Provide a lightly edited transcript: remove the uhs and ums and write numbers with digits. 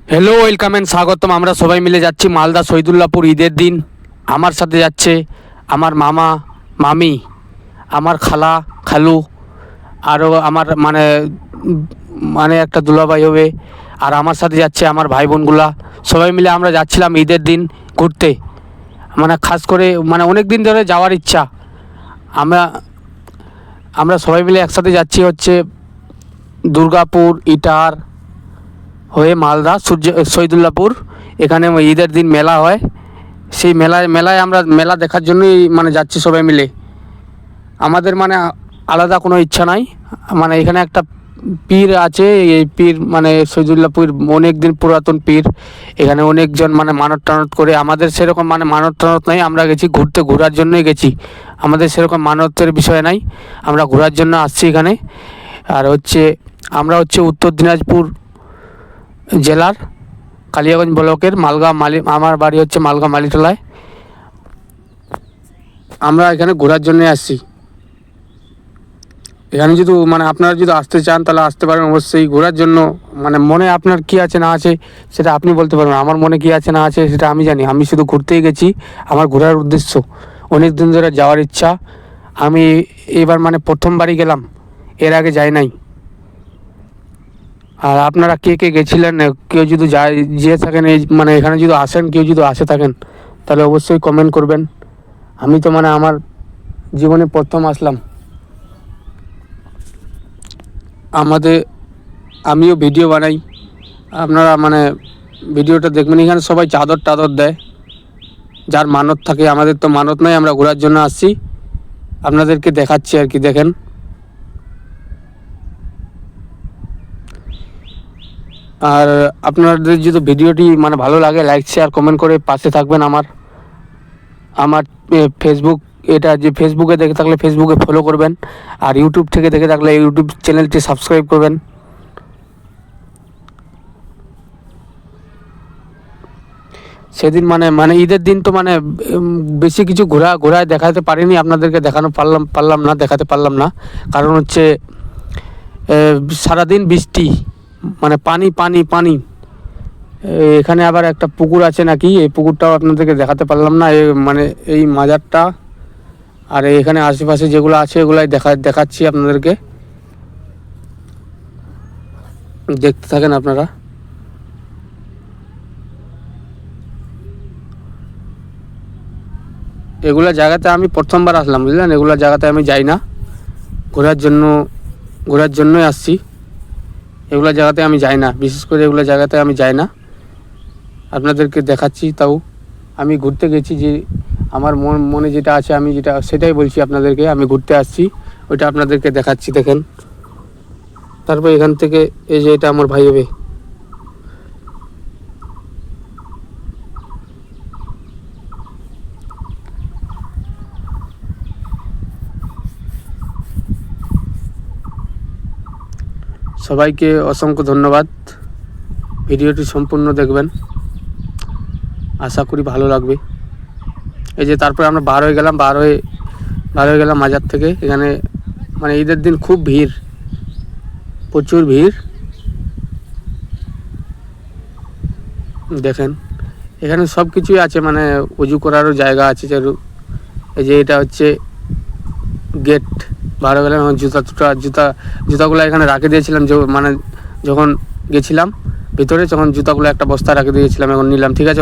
Hello, welcome and স্বাগতম। আমরা সবাই মিলে যাচ্ছি মালদা শহীদুল্লাহপুর ঈদের দিন। আমার সাথে যাচ্ছে আমার মামা, মামি, আমার খালা, খালু, আরও আমার মানে একটা দুলাভাই হবে। আর আমার সাথে যাচ্ছে আমার ভাই বোনগুলা। সবাই মিলে আমরা যাচ্ছিলাম ঈদের দিন ঘুরতে। খাস করে অনেক দিন ধরে যাওয়ার ইচ্ছা। আমরা আমরা সবাই মিলে একসাথে যাচ্ছি হচ্ছে দুর্গাপুর, ইটার হয়ে মালদা শহীদুল্লাহপুর। এখানে ঈদের দিন মেলা হয়। সেই মেলায় আমরা মেলা দেখার জন্যই যাচ্ছি সবাই মিলে। আমাদের আলাদা কোনো ইচ্ছা নাই। এখানে একটা পীর আছে। এই পীর শহীদুল্লাহপুর অনেক দিন পুরাতন পীর। এখানে অনেকজন মানত টানত করে। আমাদের সেরকম মানত টানত নাই। আমরা গেছি ঘোরার জন্যই গেছি। আমাদের সেরকম মানতের বিষয় নাই। আমরা ঘোরার জন্য আসছি এখানে। আর আমরা উত্তর দিনাজপুর জেলার কালিয়াগঞ্জ ব্লকের আমার বাড়ি হচ্ছে মালগাঁও মালিটোলায়। আমরা এখানে ঘোরার জন্য আসছি। এখানে যদি আপনারা যদি আসতে চান তাহলে আসতে পারেন অবশ্যই ঘোরার জন্য। মনে আপনার কি আছে না আছে সেটা আপনি বলতে পারবেন। আমার মনে কি আছে না আছে সেটা আমি জানি। আমি শুধু ঘুরতেই গেছি। আমার ঘোরার উদ্দেশ্য অনেক দিন ধরে যাওয়ার ইচ্ছা। আমি এবার প্রথমবারই গেলাম, এর আগে যাই নাই। আর আপনারা কে কে গেছিলেন, কেউ যদি যেয়ে থাকেন এখানে যদি আসেন, কেউ যদি আসে থাকেন তাহলে অবশ্যই কমেন্ট করবেন। আমি তো আমার জীবনে প্রথম আসলাম। আমিও ভিডিও বানাই। আপনারা ভিডিওটা দেখবেন। এখানে সবাই চাদর টাদর দেয় যার মানত থাকে। আমাদের তো মানত নাই। আমরা ঘোরার জন্য আসছি, আপনাদেরকে দেখাচ্ছি আর কি। দেখেন, আর আপনাদের যদি ভিডিওটি ভালো লাগে লাইক শেয়ার কমেন্ট করে পাশে থাকবেন। আমার ফেসবুক, এটা যে ফেসবুকে দেখে থাকলে ফেসবুকে ফলো করবেন। আর ইউটিউব থেকে দেখে থাকলে ইউটিউব চ্যানেলটি সাবস্ক্রাইব করবেন। সেদিন ঈদের দিন তো বেশি কিছু ঘোরায় দেখাতে পারিনি আপনাদেরকে। দেখাতে পারলাম না। কারণ সারাদিন বৃষ্টি, পানি পানি পানি। এখানে আবার একটা পুকুর আছে নাকি, এই পুকুরটাও আপনাদেরকে দেখাতে পারলাম না। এই মাজারটা আর এখানে আশেপাশে যেগুলো আছে এগুলাই দেখাচ্ছি আপনাদেরকে। দেখতে থাকেন আপনারা। এগুলা জায়গাতে আমি প্রথমবার আসলাম, বুঝলেন। এগুলা জায়গাতে আমি যাই না। ঘোরার জন্যই আসছি। এগুলা জায়গাতে আমি যাই না, বিশেষ করে এগুলো জায়গাতে আমি যাই না। আপনাদেরকে দেখাচ্ছি। তাও আমি ঘুরতে গেছি, যে আমার মনে যেটা আছে আমি সেটাই বলছি আপনাদেরকে। আমি ঘুরতে আসছি, ওইটা আপনাদেরকে দেখাচ্ছি। দেখেন, তারপর এখান থেকে এই যে এটা আমার ভাই হবে। সবাইকে অসংখ্য ধন্যবাদ। ভিডিওটি সম্পূর্ণ দেখবেন, আশা করি ভালো লাগবে। এই যে তারপরে আমরা বার হয়ে গেলাম মাজার থেকে। এখানে ঈদের দিন খুব ভিড়, প্রচুর ভিড়। দেখেন, এখানে সব কিছুই আছে। উজু করারও জায়গা আছে। এই যে এটা হচ্ছে গেট। বার হয়ে গেলাম। জুতাগুলো এখানে রাখে দিয়েছিলাম। যখন গেছিলাম ভিতরে, তখন জুতাগুলো একটা বস্তা রাখে দিয়েছিলাম। এখন নিলাম, ঠিক আছে।